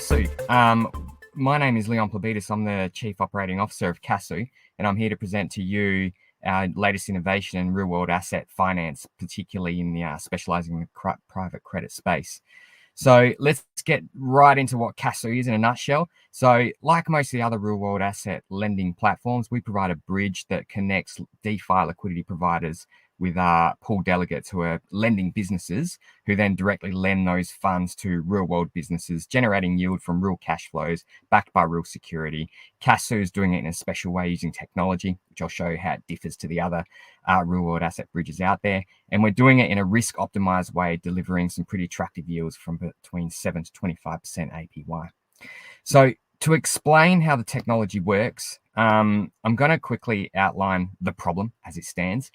KASU. My name is Leon Plebitis. I'm the Chief Operating Officer of KASU, and I'm here to present to you our latest innovation in real-world asset finance, particularly in the specializing in the private credit space. So let's get right into what KASU is in a nutshell. So like most of the other real-world asset lending platforms, we provide a bridge that connects DeFi liquidity providers with pool delegates who are lending businesses who then directly lend those funds to real-world businesses, generating yield from real cash flows backed by real security. KASU is doing it in a special way using technology, which I'll show you how it differs to the other real-world asset bridges out there. And we're doing it in a risk-optimized way, delivering some pretty attractive yields from between 7 to 25% APY. So to explain how the technology works, I'm going to quickly outline the problem as it stands.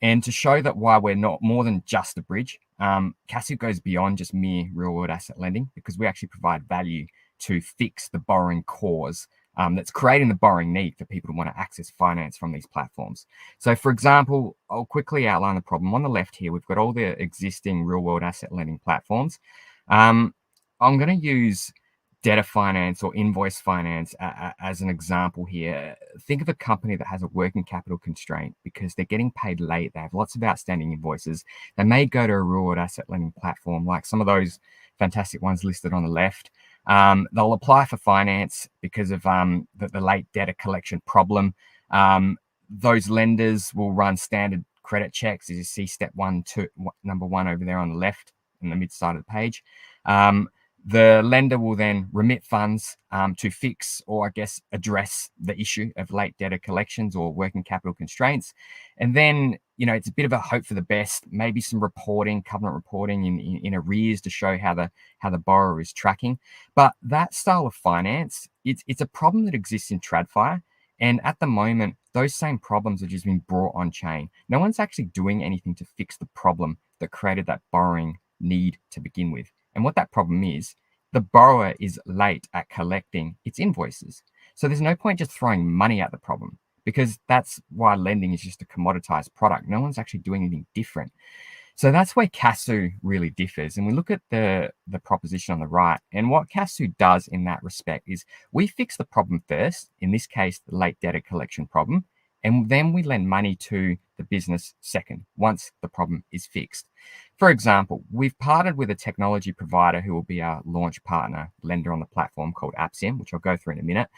And to show that why we're not more than just a bridge, KASU goes beyond just mere real-world asset lending, because we actually provide value to fix the borrowing cause that's creating the borrowing need for people to want to access finance from these platforms. So for example, I'll quickly outline the problem. On the left here, we've got all the existing real-world asset lending platforms. I'm going to use debtor finance or invoice finance as an example here. Think of a company that has a working capital constraint because they're getting paid late. They have lots of outstanding invoices. They may go to a real-world asset lending platform like some of those fantastic ones listed on the left. They'll apply for finance because of the late debtor collection problem. Those lenders will run standard credit checks, as you see step 1, 2, number 1 over there on the left in the mid side of the page. The lender will then remit funds to fix or, I guess, address the issue of late debtor collections or working capital constraints. And then, it's a bit of a hope for the best, maybe some reporting, covenant reporting in arrears to show how the borrower is tracking. But that style of finance, it's a problem that exists in TradFi. And at the moment, those same problems have just been brought on chain. No one's actually doing anything to fix the problem that created that borrowing need to begin with. And what that problem is, the borrower is late at collecting its invoices. So there's no point just throwing money at the problem, because that's why lending is just a commoditized product. No one's actually doing anything different. So that's where KASU really differs. And we look at the proposition on the right. And what KASU does in that respect is we fix the problem first, in this case, the late debtor collection problem. And then we lend money to the business second, once the problem is fixed. For example, we've partnered with a technology provider who will be our launch partner lender on the platform called Apsium, which I'll go through in a minute.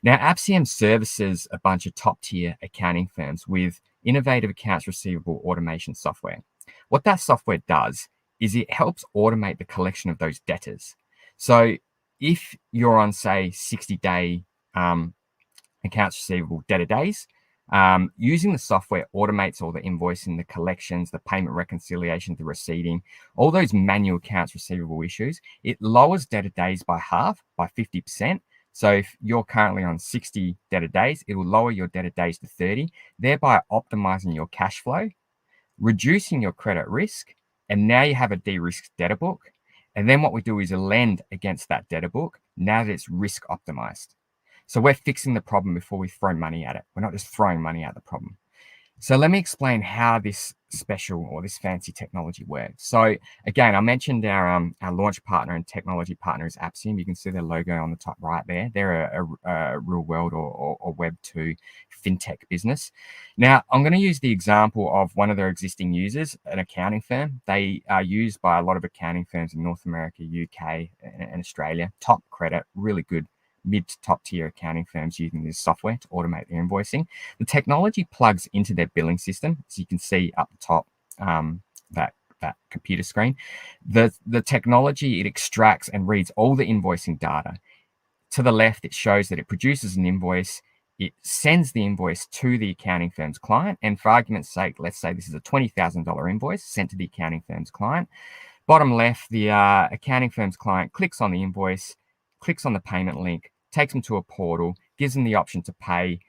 Now, Apsium services a bunch of top-tier accounting firms with innovative accounts receivable automation software. What that software does is it helps automate the collection of those debtors. So if you're on, say, 60-day accounts receivable debtor days, using the software automates all the invoicing, the collections, the payment reconciliation, the receipting, all those manual accounts receivable issues. It lowers debtor days by half, by 50%. So if you're currently on 60 debtor days, it will lower your debtor days to 30, thereby optimizing your cash flow, reducing your credit risk, and now you have a de-risked debtor book. And then what we do is lend against that debtor book now that it's risk optimized. So we're fixing the problem before we throw money at it. We're not just throwing money at the problem. So let me explain how this special or this fancy technology works. So again, I mentioned our launch partner and technology partner is Apsium. You can see their logo on the top right there. They're a real world or Web2 fintech business. Now, I'm going to use the example of one of their existing users, an accounting firm. They are used by a lot of accounting firms in North America, UK, and Australia. Top credit, really good mid to top tier accounting firms using this software to automate their invoicing. The technology plugs into their billing system, as you can see up the top, that computer screen. The technology, it extracts and reads all the invoicing data. To the left, it shows that it produces an invoice. It sends the invoice to the accounting firm's client. And for argument's sake, let's say this is a $20,000 invoice sent to the accounting firm's client. Bottom left, the accounting firm's client clicks on the invoice, clicks on the payment link, takes them to a portal, gives them the option to pay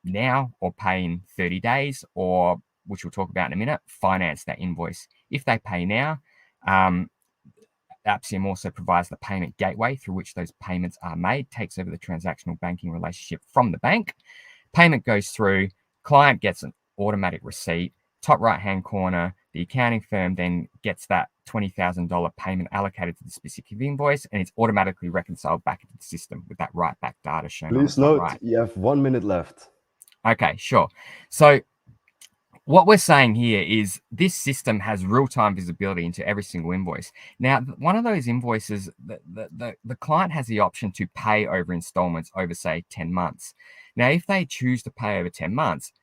now or pay in 30 days, or, which we'll talk about in a minute, finance that invoice. If they pay now, Apsium also provides the payment gateway through which those payments are made, takes over the transactional banking relationship from the bank. Payment goes through, client gets an automatic receipt. Top right-hand corner, the accounting firm then gets that $20,000 payment allocated to the specific invoice, and it's automatically reconciled back into the system with that write back data shown on the top note, right. You have 1 minute left. Okay, sure. So what we're saying here is this system has real-time visibility into every single invoice. Now, one of those invoices, the client has the option to pay over installments over, say, 10 months. Now, if they choose to pay over 10 months,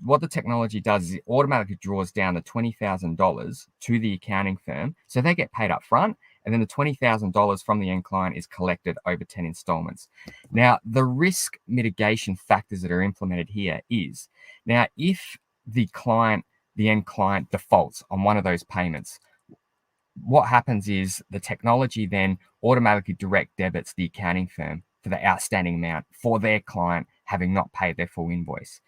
what the technology does is it automatically draws down the $20,000 to the accounting firm. So they get paid up front, and then the $20,000 from the end client is collected over 10 installments. Now, the risk mitigation factors that are implemented here is, now, if the end client defaults on one of those payments, what happens is the technology then automatically direct debits the accounting firm for the outstanding amount for their client having not paid their full invoice.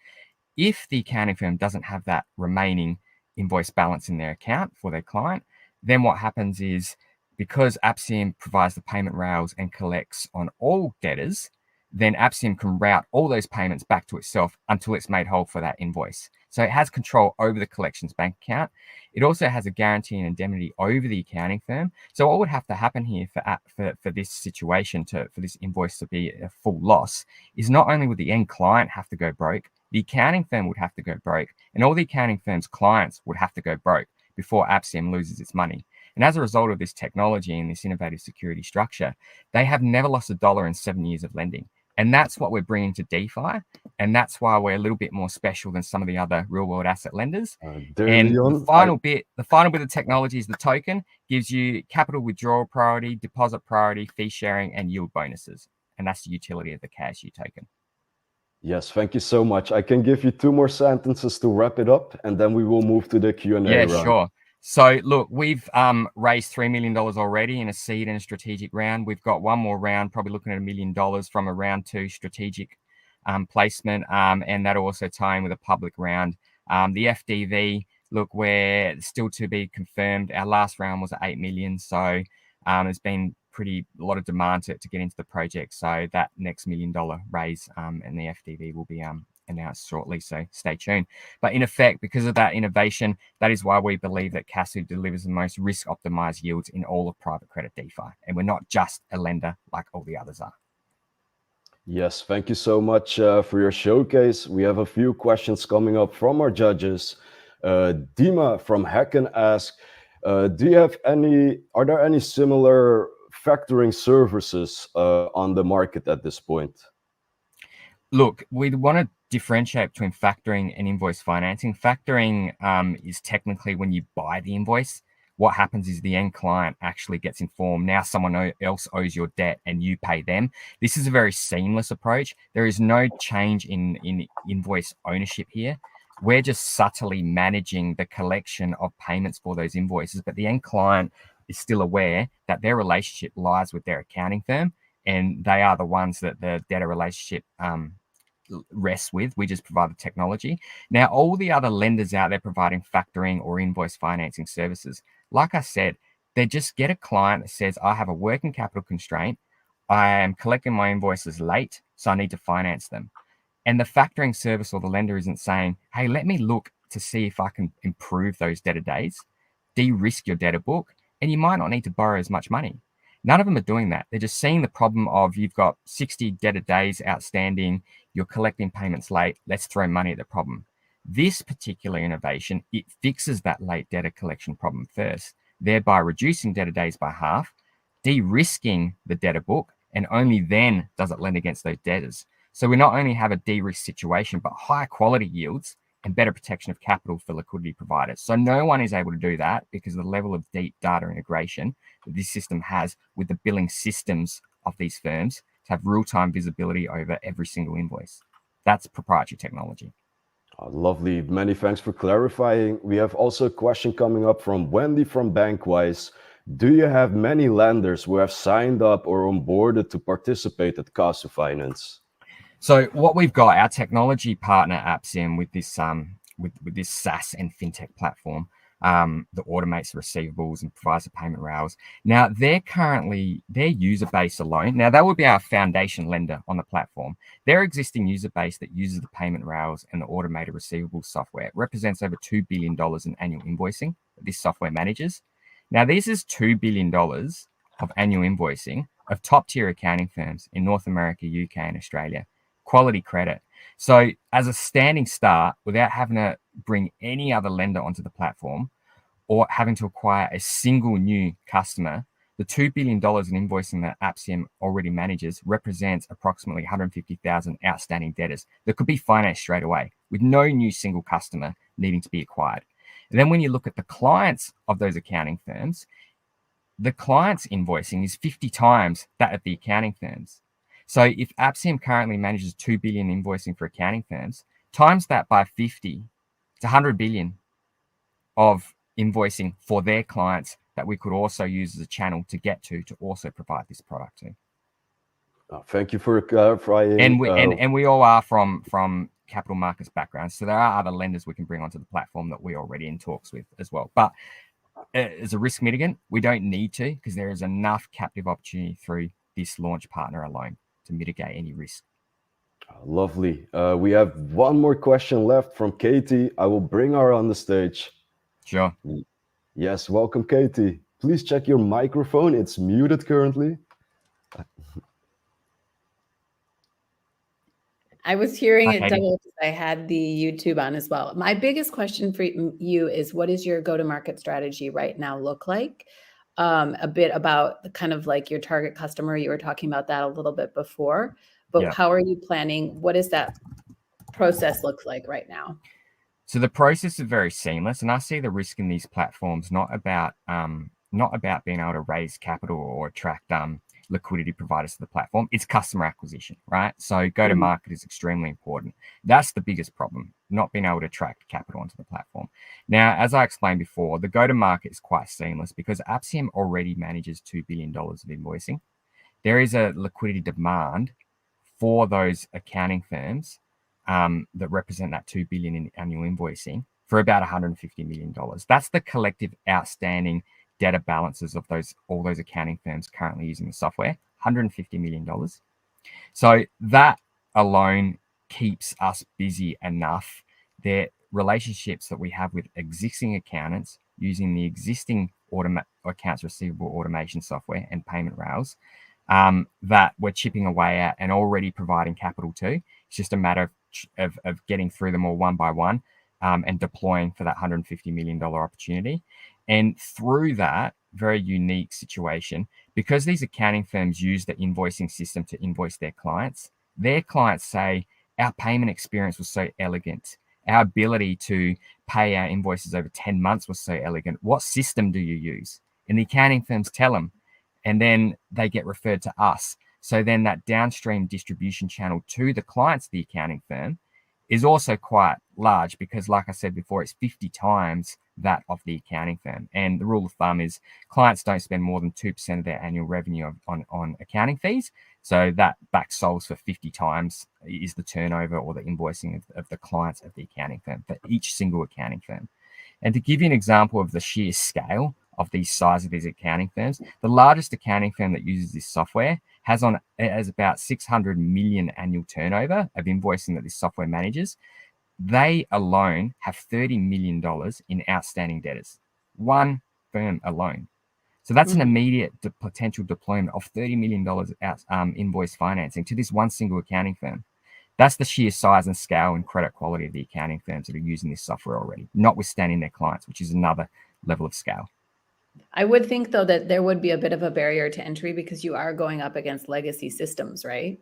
If the accounting firm doesn't have that remaining invoice balance in their account for their client, then what happens is, because Apsium provides the payment rails and collects on all debtors, then Apsium can route all those payments back to itself until it's made whole for that invoice. So it has control over the collections bank account. It also has a guarantee and indemnity over the accounting firm. So what would have to happen here for this situation, for this invoice to be a full loss, is not only would the end client have to go broke, the accounting firm would have to go broke, and all the accounting firm's clients would have to go broke before Apsium loses its money. And as a result of this technology and this innovative security structure, they have never lost $1 in 7 years of lending. And that's what we're bringing to DeFi. And that's why we're a little bit more special than some of the other real world asset lenders. And the final bit of technology is the token gives you capital withdrawal priority, deposit priority, fee sharing, and yield bonuses. And that's the utility of the KASU token. Yes, thank you so much. I can give you 2 more sentences to wrap it up, and then we will move to the Q&A round. Sure. So look, we've raised $3 million already in a seed and a strategic round. We've got one more round, probably looking at $1 million from a round 2 strategic placement, and that'll also tie in with a public round. The FDV, look, we're still to be confirmed. Our last round was at 8 million, so there's been a lot of demand to get into the project. So that next $1 million raise and the FDV will be announced shortly, so stay tuned. But in effect, because of that innovation, that is why we believe that KASU delivers the most risk optimized yields in all of private credit DeFi, and we're not just a lender like all the others are. Yes, thank you so much for your showcase. We have a few questions coming up from our judges. Dima from Hacken asks, are there any similar factoring services on the market at this point? Look, we want to differentiate between factoring and invoice financing. Factoring is technically when you buy the invoice. What happens is the end client actually gets informed, now someone else owes your debt and you pay them. This is a very seamless approach. There is no change in invoice ownership here. We're just subtly managing the collection of payments for those invoices, but the end client is still aware that their relationship lies with their accounting firm, and they are the ones that the debtor relationship rests with. We just provide the technology. Now, all the other lenders out there providing factoring or invoice financing services, like I said, they just get a client that says, I have a working capital constraint. I am collecting my invoices late, so I need to finance them. And the factoring service or the lender isn't saying, hey, let me look to see if I can improve those debtor days, de-risk your debtor book, and you might not need to borrow as much money. None of them are doing that. They're just seeing the problem of you've got 60 debtor days outstanding, you're collecting payments late, let's throw money at the problem. This particular innovation, it fixes that late debtor collection problem first, thereby reducing debtor days by half, de-risking the debtor book, and only then does it lend against those debtors. So we not only have a de-risk situation, but higher quality yields and better protection of capital for liquidity providers. So no one is able to do that because of the level of deep data integration that this system has with the billing systems of these firms to have real-time visibility over every single invoice. That's proprietary technology. Lovely. Many thanks for clarifying. We have also a question coming up from Wendy from Bankwise. Do you have many lenders who have signed up or onboarded to participate at KASU Finance? So what we've got, our technology partner Apsium with this with this SaaS and fintech platform that automates the receivables and provides the payment rails. Now their user base alone. Now that would be our foundation lender on the platform. Their existing user base that uses the payment rails and the automated receivables software represents over $2 billion in annual invoicing that this software manages. Now, this is $2 billion of annual invoicing of top-tier accounting firms in North America, UK, and Australia. Quality credit. So as a standing start, without having to bring any other lender onto the platform or having to acquire a single new customer, the $2 billion in invoicing that Apsium already manages represents approximately 150,000 outstanding debtors that could be financed straight away with no new single customer needing to be acquired. And then when you look at the clients of those accounting firms, the client's invoicing is 50 times that of the accounting firms. So if Apsium currently manages 2 billion invoicing for accounting firms, times that by 50, it's 100 billion of invoicing for their clients that we could also use as a channel to get to also provide this product to. Thank you for clarifying. And we all are from capital markets backgrounds, so there are other lenders we can bring onto the platform that we're already in talks with as well. But as a risk mitigant, we don't need to, because there is enough captive opportunity through this launch partner alone to mitigate any risk. Lovely. We have one more question left from Katie. I will bring her on the stage. Sure. Yes, welcome, Katie. Please check your microphone. It's muted currently. I was hearing it double because I had the YouTube on as well. My biggest question for you is, what is your go-to-market strategy right now look like? A bit about the kind of like your target customer. You were talking about that a little bit before, but how are you planning? What does that process look like right now? So the process is very seamless, and I see the risk in these platforms not about being able to raise capital or attract liquidity providers to the platform. It's customer acquisition, right? So go to market is extremely important. That's the biggest problem, not being able to attract capital onto the platform. Now, as I explained before, the go to market is quite seamless because Apsium already manages $2 billion of invoicing. There is a liquidity demand for those accounting firms that represent that $2 billion in annual invoicing for about $150 million. That's the collective outstanding data balances of all those accounting firms currently using the software, $150 million. So that alone keeps us busy enough. Their relationships that we have with existing accountants using the existing accounts receivable automation software and payment rails that we're chipping away at and already providing capital to. It's just a matter of getting through them all one by one and deploying for that $150 million opportunity. And through that very unique situation, because these accounting firms use the invoicing system to invoice their clients say, our payment experience was so elegant. Our ability to pay our invoices over 10 months was so elegant. What system do you use? And the accounting firms tell them, and then they get referred to us. So then that downstream distribution channel to the clients of the accounting firm is also quite large because, like I said before, it's 50 times that of the accounting firm. And the rule of thumb is clients don't spend more than 2% of their annual revenue on accounting fees. So that back solves for 50 times is the turnover or the invoicing of the clients of the accounting firm for each single accounting firm. And to give you an example of the sheer scale of these size of these accounting firms, the largest accounting firm that uses this software has about 600 million annual turnover of invoicing that this software manages. They alone have $30 million in outstanding debtors. One firm alone. So that's an immediate potential deployment of $30 million invoice financing to this one single accounting firm. That's the sheer size and scale and credit quality of the accounting firms that are using this software already, notwithstanding their clients, which is another level of scale. I would think, though, that there would be a bit of a barrier to entry because you are going up against legacy systems, right?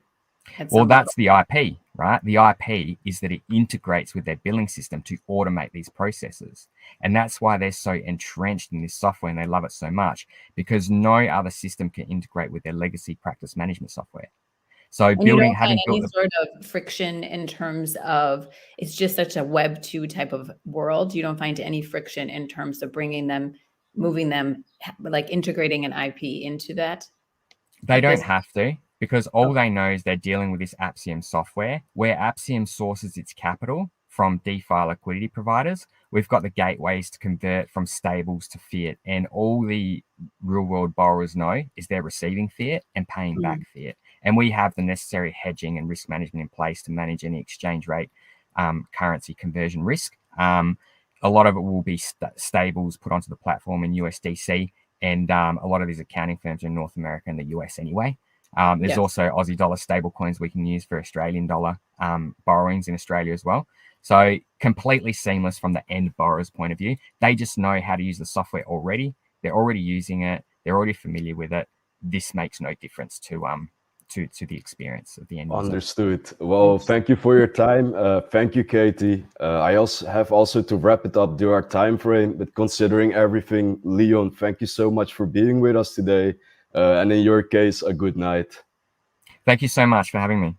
Well, that's the IP, right? The IP is that it integrates with their billing system to automate these processes. And that's why they're so entrenched in this software and they love it so much, because no other system can integrate with their legacy practice management software. So and building, you don't find any sort of friction in terms of, it's just such a Web 2 type of world. You don't find any friction in terms of bringing them, moving them, like integrating an IP into that? They don't have to, because all they know is they're dealing with this Apsium software, where Apsium sources its capital from DeFi liquidity providers. We've got the gateways to convert from stables to fiat, and all the real world borrowers know is they're receiving fiat and paying back fiat. And we have the necessary hedging and risk management in place to manage any exchange rate currency conversion risk. A lot of it will be stables put onto the platform in USDC, and a lot of these accounting firms are in North America and the US anyway. There's also Aussie dollar stable coins we can use for Australian dollar borrowings in Australia as well. So completely seamless from the end borrower's point of view. They just know how to use the software already. They're already using it. They're already familiar with it. This makes no difference to the experience of the end user. Understood. Well, thank you for your time. Thank you, Katie. I also have to wrap it up due our time frame, but considering everything, Leon, thank you so much for being with us today. And in your case, a good night. Thank you so much for having me.